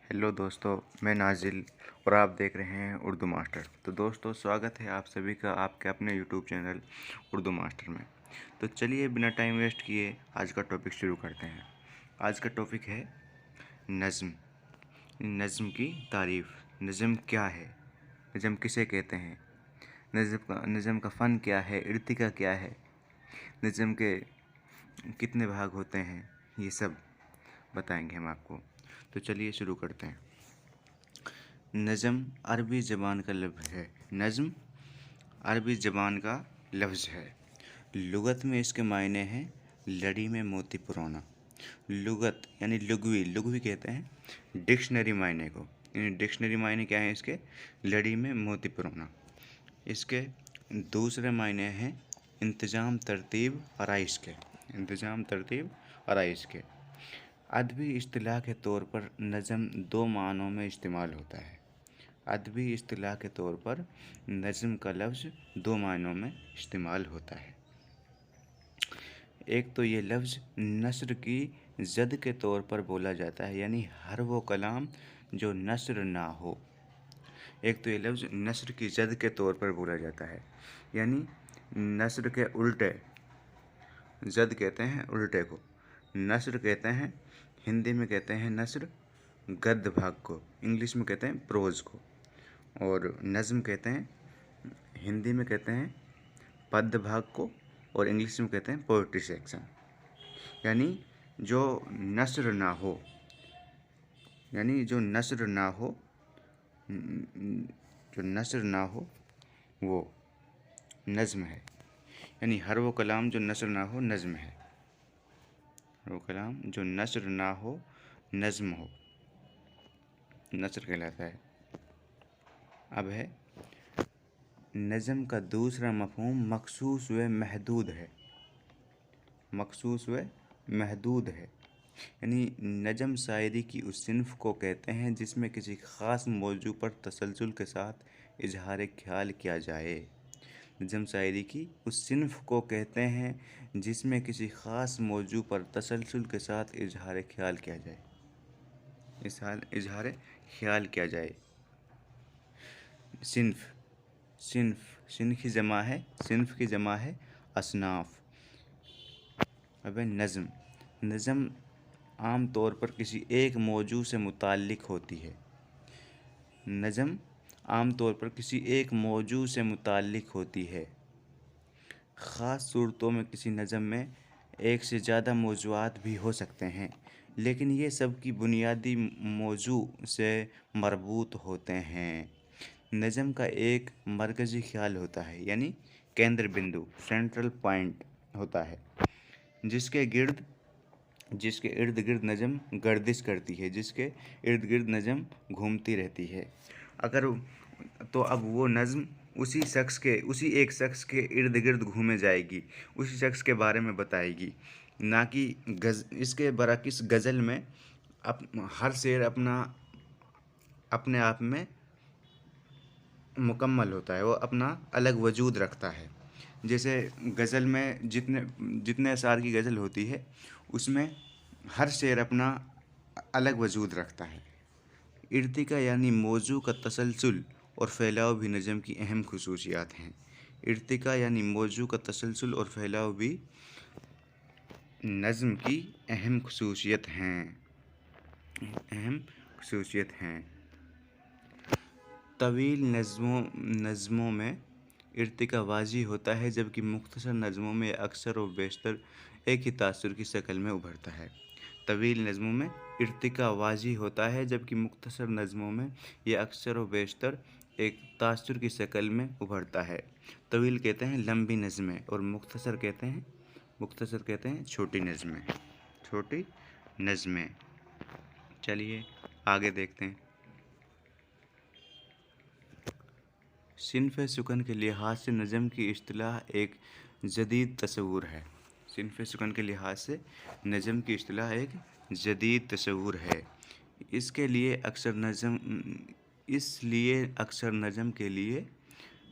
Hello दोस्तों, मैं नाजिल और आप देख रहे हैं उर्दू मास्टर। तो दोस्तों, स्वागत है आप सभी का आपके अपने यूट्यूब चैनल उर्दू मास्टर में। तो चलिए बिना टाइम वेस्ट किए आज का टॉपिक शुरू करते हैं। आज का टॉपिक है नज़्म। नज़्म की तारीफ़। नज़्म क्या है? नज़्म किसे कहते हैं? नज़्म का फ़न क्या है? इर्तिका क्या है? नज़्म के कितने भाग होते हैं? ये सब बताएंगे हम आपको। तो चलिए शुरू करते हैं। नज़्म अरबी ज़बान का लफ्ज़ है। नज़्म अरबी ज़बान का लफ्ज़ है। लुगत में इसके मायने हैं लड़ी में मोती पुरोना। लुगत यानी लुगवी कहते हैं डिक्शनरी मायने को। यानी डिक्शनरी मायने क्या है इसके? लड़ी में मोती पुरोना। इसके दूसरे मायने हैं इंतज़ाम तरतीब आराइश के। इंतज़ाम तरतीब आराइश के। अदबी इस्तिलाह के तौर पर नज़्म दो मानों में इस्तेमाल होता है। अदबी इस्तिलाह के तौर पर नज़्म का लफ्ज़ दो मायनों में इस्तेमाल होता है। एक तो ये लफ्ज़ नस्र की ज़द के तौर पर बोला जाता है, यानी हर वो कलाम जो नस्र ना हो। एक तो ये लफ्ज़ नस्र की ज़द के तौर पर बोला जाता है, यानी नस्र के उल्टे। ज़द कहते हैं उल्टे को, नस्र कहते हैं हिंदी में कहते हैं नस्र गद्य भाग को, इंग्लिश में कहते हैं प्रोज़ को। और नज़्म कहते हैं हिंदी में कहते हैं पद्य भाग को, और इंग्लिश में कहते हैं पोएट्री सेक्शन। यानी जो नस्र ना हो, यानी जो नस्र ना हो, जो नस्र ना हो वो नज़्म है। यानी हर वो कलाम जो नस्र ना हो नज़्म है। हर वो कलाम जो नस्र ना हो नज़्म हो, नस्र कहलाता है। अब है नज़्म का दूसरा मफ़हूम मखसूस व महदूद है। मखसूस व महदूद है, यानी नज़्म शायरी की उस सिन्फ़ को कहते हैं जिसमें किसी ख़ास मौजू पर तसलसल के साथ इजहार ख्याल किया जाए। नज़्म शायरी की उस सिन्फ़ को कहते हैं जिसमें किसी ख़ास मौजू पर तसलसल के साथ इजहार ख्याल किया जाए। इजहार ख्याल किया जाए। सिन्फ़ सिन्फ़ की जमा है, सिन्फ़ की जमा है असनाफ़। अब नज़्म आम तौर पर किसी एक मौजू से मुताल्लिक़ होती है। नज़्म आम तौर पर किसी एक मौजू से मुताल्लिक़ होती है। ख़ास सूरतों में किसी नज़्म में एक से ज़्यादा मौज़ूआत भी हो सकते हैं, लेकिन ये सब की बुनियादी मौजू से मरबूत होते हैं। नज़्म का एक मरकज़ी ख़्याल होता है, यानी केंद्र बिंदु, सेंट्रल पॉइंट होता है, जिसके इर्द गिर्द नज़्म गर्दिश करती है, जिसके इर्द गिर्द नज़्म घूमती रहती है। अब वो नज़्म उसी एक शख्स के इर्द गिर्द घूमे जाएगी, उसी शख्स के बारे में बताएगी, ना कि इसके बरअक्स गज़ल में हर शेर अपने आप में मुकम्मल होता है, वो अपना अलग वजूद रखता है। जैसे गज़ल में जितने अशार की गज़ल होती है उसमें हर शेर अपना अलग वजूद रखता है। इर्तिका यानी मौजू का तसलसल और फैलाव भी नज़्म की अहम खुसूसियात हैं। इर्तिका यानी मौजू का तसलसल और फैलाव भी नज़्म की अहम खुसूसियत हैं। तवील नज़्मों में इर्तिका वाज़ी होता है, जबकि मुख्तसर नज़्मों में अक्सर व बेशतर एक ही तासुर की शक्ल में उभरता है। तवील नज़्मों में इर्तिका वाज़ी होता है, जबकि मुख्तसर नज़्मों में यह अक्सर व बेशतर एक तासुर की शक्ल में उभरता है। तवील कहते हैं लंबी नज़्में और मुख्तसर कहते हैं छोटी नज़्में। चलिए आगे देखते हैं। सिन्फ़ सुकन के लिहाज से नज़्म की इस्तिलाह एक जदीद तसव्वुर है। सिन्फ़ सुकन के लिहाज से नज़्म की इस्तिलाह एक जदीद तसव्वुर है। इसलिए अक्सर नज़्म के लिए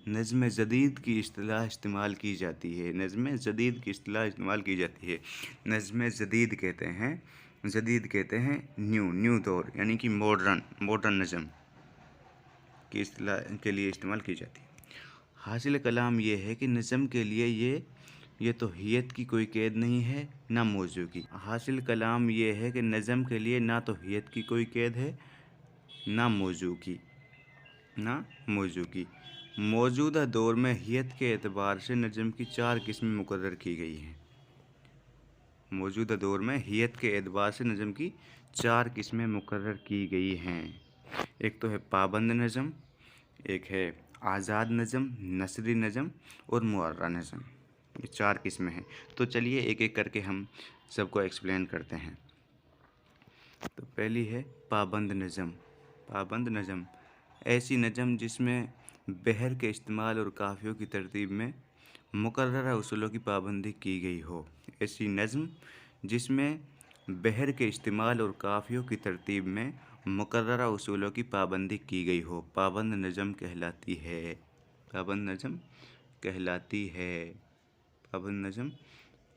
नज़्म जदीद की इस्तिलाह इस्तेमाल की जाती है। नज़्म जदीद कहते हैं जदीद कहते हैं न्यू दौर, यानी कि मॉडर्न नज़म की इस्तिलाह के लिए इस्तेमाल की जाती है। हासिल कलाम ये है कि नज़म के लिए ये तो हियत की कोई कैद नहीं है ना मौजू की। हासिल कलाम ये है कि नज़म के लिए ना तो हियत की कोई कैद है ना मौजू की। मौजूदा दौर में हियत के एतबार से नज़म की 4 किस्में मुकर्रर की गई हैं। मौजूदा दौर में हियत के एतबार से नज़म की 4 किस्में मुकर्रर की गई हैं। एक तो है पाबंद नज़म, एक है आज़ाद नज़म, नसरी नज़म और मुअर्रा नज़म। ये 4 किस्में हैं। तो चलिए एक एक करके हम सबको एक्सप्लेन करते हैं। तो पहली है पाबंद नज़म ऐसी नज़म जिसमें बहर के इस्तेमाल और काफ़ियों की तरतीब में मुकर्ररा उसूलों की पाबंदी की गई हो। ऐसी नज़म जिसमें बहर के इस्तेमाल और काफ़ियों की तरतीब में मुकर्ररा उसूलों की पाबंदी की गई हो, पाबंद नज़म कहलाती है। पाबंद नज़म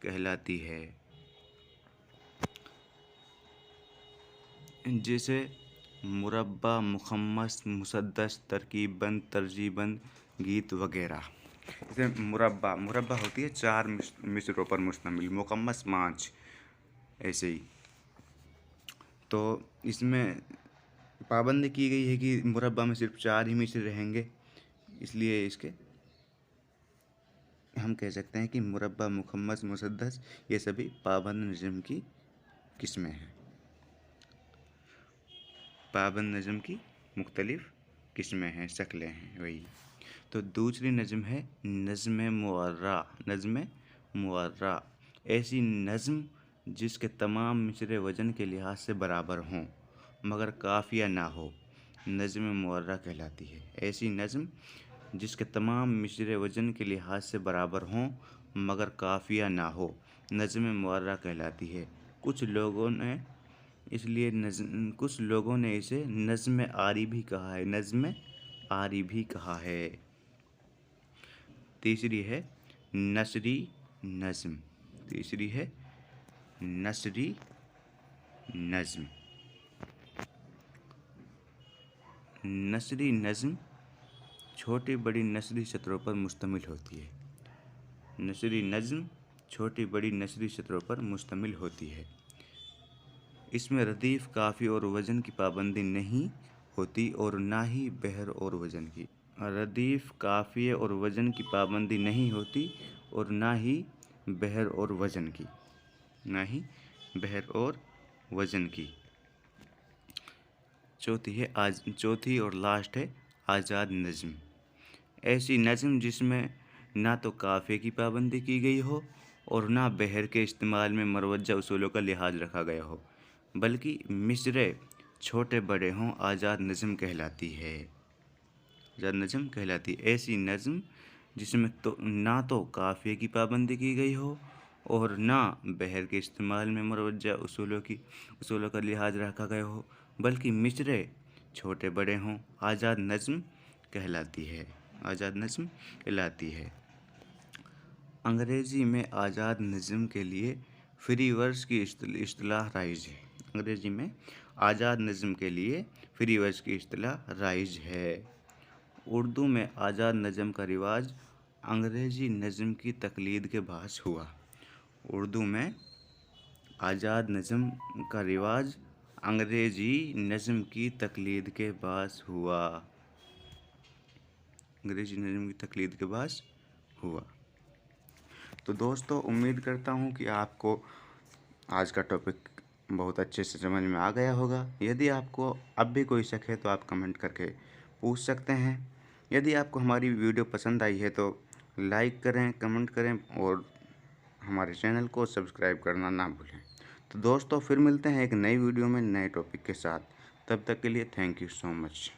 कहलाती है। जैसे मुरब्बा, मुखम्मस, मुसद्दस, तरकीबबंद, तरजीबंद, गीत वगैरह। जैसे मुरब्बा होती है 4 मिसरों पर मुश्तमिल, मुखम्मस 5, ऐसे ही। तो इसमें पाबंदी की गई है कि मुरब्बा में सिर्फ 4 ही मिसरे रहेंगे, इसलिए इसके हम कह सकते हैं कि मुरब्बा, मुखम्मस, मुसद्दस ये सभी पाबंद नज़म की किस्में हैं। पाबंद नज़म की मुख्तलिफ़ किस्में हैं, शक्लें हैं वही। तो दूसरी नज़म है नज़्म मुअर्रा। ऐसी नज़म जिसके तमाम मिसरे वज़न के लिहाज से बराबर हों मगर काफ़िया ना हो, नज़्म मुअर्रा कहलाती है। ऐसी नज़म जिसके तमाम मिसरे वज़न के लिहाज से बराबर हों मगर काफ़िया ना हो, नज़्म मुअर्रा कहलाती है। कुछ लोगों ने इसे नज़्म आरी भी कहा है। तीसरी है नसरी नज़्म। नसरी नज़्म छोटी बड़ी नसरी सतरों पर मुश्तमिल होती है। इसमें रदीफ़, काफ़ी और वज़न की पाबंदी नहीं होती और ना ही बहर और वज़न की। रदीफ़, काफ़िए और वज़न की पाबंदी नहीं होती और ना ही बहर और वज़न की। चौथी और लास्ट है आज़ाद नज़्म। ऐसी नज़्म जिसमें ना तो काफ़िए की पाबंदी की गई हो और ना बहर के इस्तेमाल में मरवज्जा उसूलों का लिहाज रखा गया हो, बल्कि मिसरे छोटे बड़े हों, आज़ाद नज़्म कहलाती है। ऐसी नज़्म जिसमें ना तो काफ़िए की पाबंदी की गई हो और ना बहर के इस्तेमाल में मरवज्जा उसूलों का लिहाज रखा गया हो, बल्कि मिसरे छोटे बड़े हों, आज़ाद नज़्म कहलाती है। अंग्रेज़ी में आज़ाद नज़्म के लिए फ्री वर्स की इस्तिलाह राइज है। उर्दू में आज़ाद नज़्म का रिवाज अंग्रेज़ी नज़्म की तक़लीद के बायस हुआ। तो दोस्तों, उम्मीद करता हूँ कि आपको आज का टॉपिक बहुत अच्छे से समझ में आ गया होगा। यदि आपको अब भी कोई शक है तो आप कमेंट करके पूछ सकते हैं। यदि आपको हमारी वीडियो पसंद आई है तो लाइक करें, कमेंट करें और हमारे चैनल को सब्सक्राइब करना ना भूलें। तो दोस्तों, फिर मिलते हैं एक नई वीडियो में नए टॉपिक के साथ। तब तक के लिए थैंक यू सो मच।